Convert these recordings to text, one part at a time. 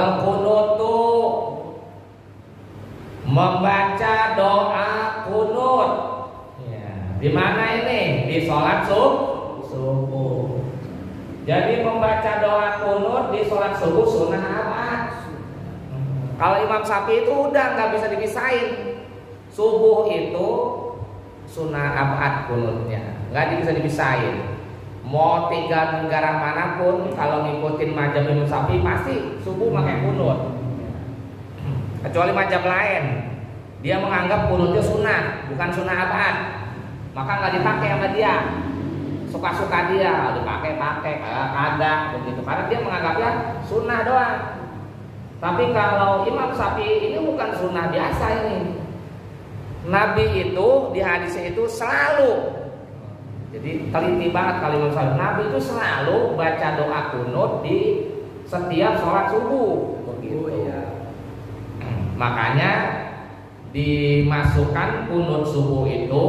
Wal kunutu, membaca doa kunut. Ya, di mana ini? Di sholat subuh. Jadi membaca doa kunut di sholat subuh sunnah apa? Kalau Imam Syafi'i itu udah nggak bisa dipisahin. Subuh itu sunnah abad kunutnya, nggak bisa dipisahin. Mau tinggal negara manapun, kalau ngikutin mazhab Imam Syafi'i pasti subuh pakai kunut. Kecuali mazhab lain, dia menganggap kunutnya sunnah, bukan sunnah abad, maka nggak dipakai sama dia. Suka-suka dia dipakai kagak begitu, karena dia menganggapnya sunnah doang. Tapi kalau Imam Syafi'i ini bukan sunnah biasa ini. Nabi itu di hadisnya itu selalu, jadi teliti banget kalau Imam Syafi'i. Nabi itu selalu baca doa kunut di setiap sholat subuh. Begitu. Makanya dimasukkan kunut subuh itu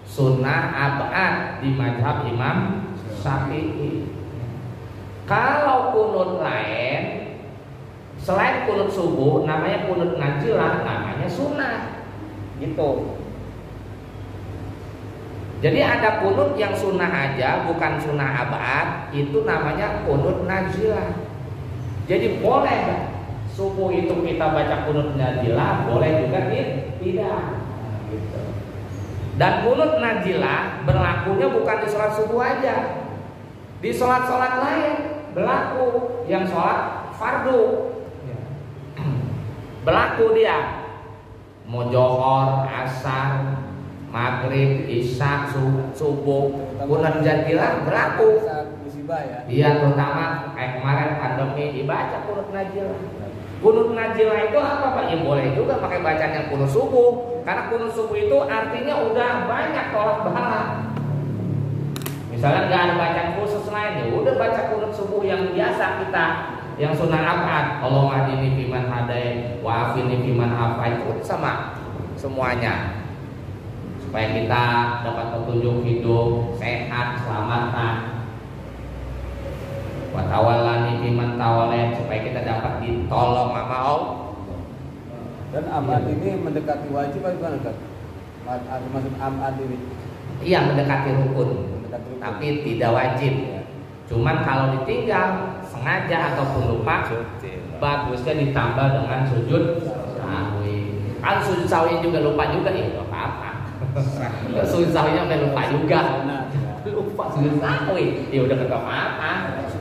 sunnah abad di mazhab Imam Syafi'i. Kalau kunut lain selain kunut subuh, namanya kunut nazilah, namanya sunnah, gitu. Jadi ada kunut yang sunnah aja, bukan sunnah abad, itu namanya kunut nazilah. Jadi boleh subuh itu kita baca kunut nazilah, boleh juga tidak. Gitu. Dan kunut nazilah berlakunya bukan di sholat subuh aja, di sholat-sholat lain berlaku, yang sholat fardu. Berlaku dia mau johor, asar, maghrib, isya, subuh, kunut nazilah berlaku. Musibah ya. Iya, terutama kayak kemarin pandemi dibaca kunut nazilah. Kunut nazilah itu apa Pak? Ya boleh juga pakai bacaan yang kunut subuh, karena kunut subuh itu artinya udah banyak tolak pahala. Misalnya nggak ada bacaan khusus lain, ya udah baca kunut subuh yang biasa kita, yang sunnah abad. Allahumma hadini fiman hadai wa afini fiman afait, itu sama semuanya, supaya kita dapat petunjuk hidup sehat selamatan. Wa tawallani fiman tawalait, supaya kita dapat ditolong sama Allah. Dan abad ini mendekati wajib atau bukan Kak? Maksud abad ini? Iya, mendekati rukun, tapi tidak wajib. Cuman kalau ditinggal sengaja ataupun lupa, bagusnya ditambah dengan sujud sahwi. Kalau sujud sahwi juga lupa juga, ya nggak apa-apa. Sujud sahwinya sampai lupa juga, lupa sujud sahwi, ya udah nggak apa-apa.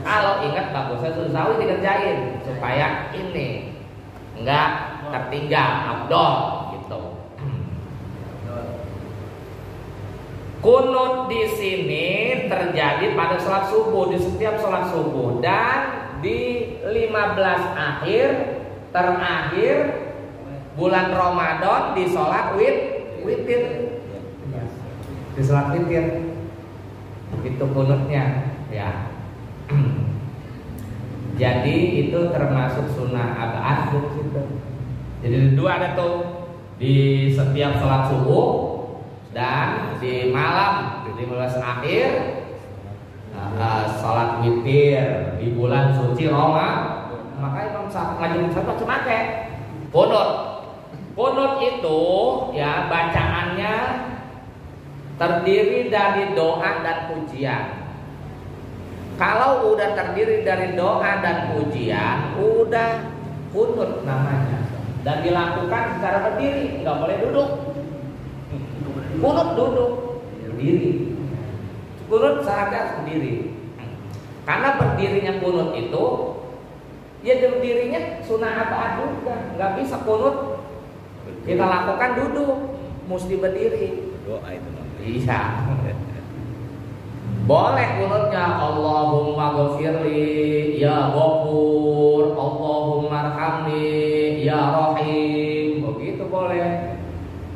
Kalau ingat bagusnya sujud sahwi dikerjain supaya ini nggak tertinggal, abdol gitu. Kunut di sini terjadi pada sholat subuh, di setiap sholat subuh, dan di 15 akhir terakhir bulan Ramadan di sholat witir. Di sholat witir itu kunutnya ya. Jadi itu termasuk sunnah abad gitu. Jadi dua ada tuh, di setiap sholat subuh dan di malam di 15 akhir sholat witir di bulan suci Ramadan. Makanya Imam Syafi'i pakai kunut. Kunut itu ya bacaannya terdiri dari doa dan pujian. Kalau udah terdiri dari doa dan pujian, udah kunut namanya, dan dilakukan secara berdiri, nggak boleh duduk. Kunut duduk, berdiri. Kunut syaratnya berdiri. Karena berdirinya kunut itu, ya berdirinya sunnah abad juga. Nggak bisa kunut kita lakukan duduk, mesti berdiri. Doa itu. Iya. Boleh kunutnya Allahumma ghafirli ya Ghafur, Allahumma arhamni ya Rahim, begitu boleh.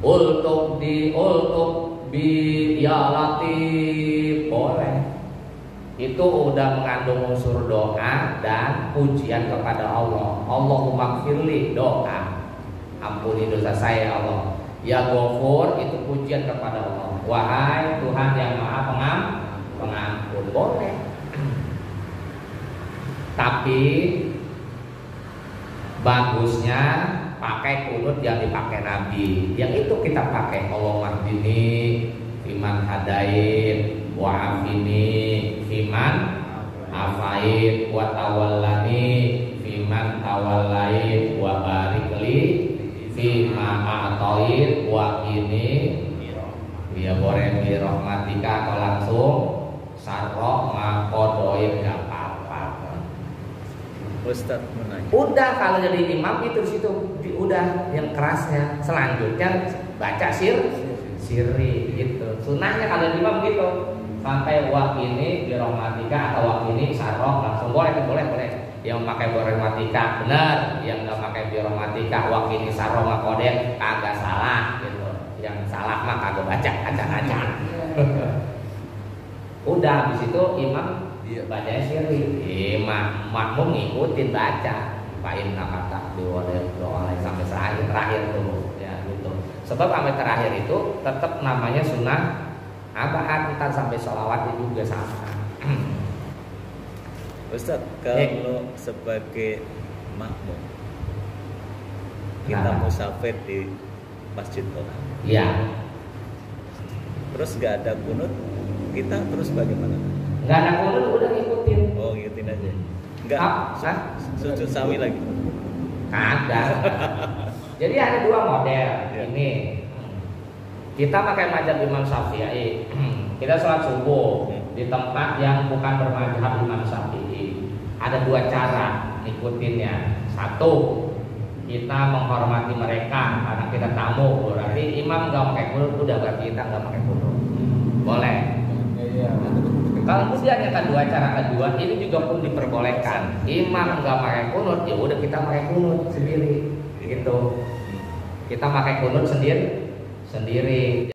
Ultuk bi ya Latif, boleh. Itu udah mengandung unsur doa dan pujian kepada Allah. Allahumma ghafirli, doa, ampuni dosa saya ya Allah. Ya Ghafur, itu pujian kepada Allah. Wahai Tuhan yang Maha pengampun, boleh. Tapi bagusnya pakai kunut yang dipakai Nabi. Yang itu kita pakai. Allahumma hdini fiman hadain wa afini fiman afait wa tawallani fiman tawallait wa barik li fima a'tait wa ini ya boleh bi rahmatika atau langsung sarro makodoin gak apa-apa. Ustaz menanya. Udah kalau jadi imam itu situ udah yang kerasnya. Selanjutnya baca sirri gitu. Sunahnya kalau jadi imam gitu. Sampai wak ini birahmatika atau wak ini sarroh langsung boleh. Yang pakai birahmatika benar, yang nggak pakai birahmatika wak ini sarroh makoden kagak salah gitu. Yang salah mah kagak baca aja. Udah habis itu imam baca sirri, makmum ngikutin baca. Pain kata doa sampai terakhir tuh ya gitu. Sebab sampai terakhir itu tetap namanya sunnah abad, kita sampai sholawat itu juga sama. Ustaz, kalau sebagai makmum kita musafir di Masjid Toha, ya. Terus nggak ada kunut, kita terus bagaimana? Nggak ada kunut udah ngikutin. Oh, ngikutin aja. Nggak sujud sawi lagi. Kagak. Jadi ada dua model ini. Kita pakai mazhab Imam Syafi'i. Kita sholat subuh di tempat yang bukan bermazhab Imam Syafi'i. Ada dua cara ngikutinnya. Satu, kita menghormati mereka karena kita tamu. Berarti imam nggak pakai kunut, udah berarti kita nggak pakai kunut. Boleh. Kalau kemudian yang kedua, cara kedua ini juga pun diperbolehkan. Imam nggak pakai kunut, ya udah kita pakai kunut sendiri. Gitu. Kita pakai kunut sendiri.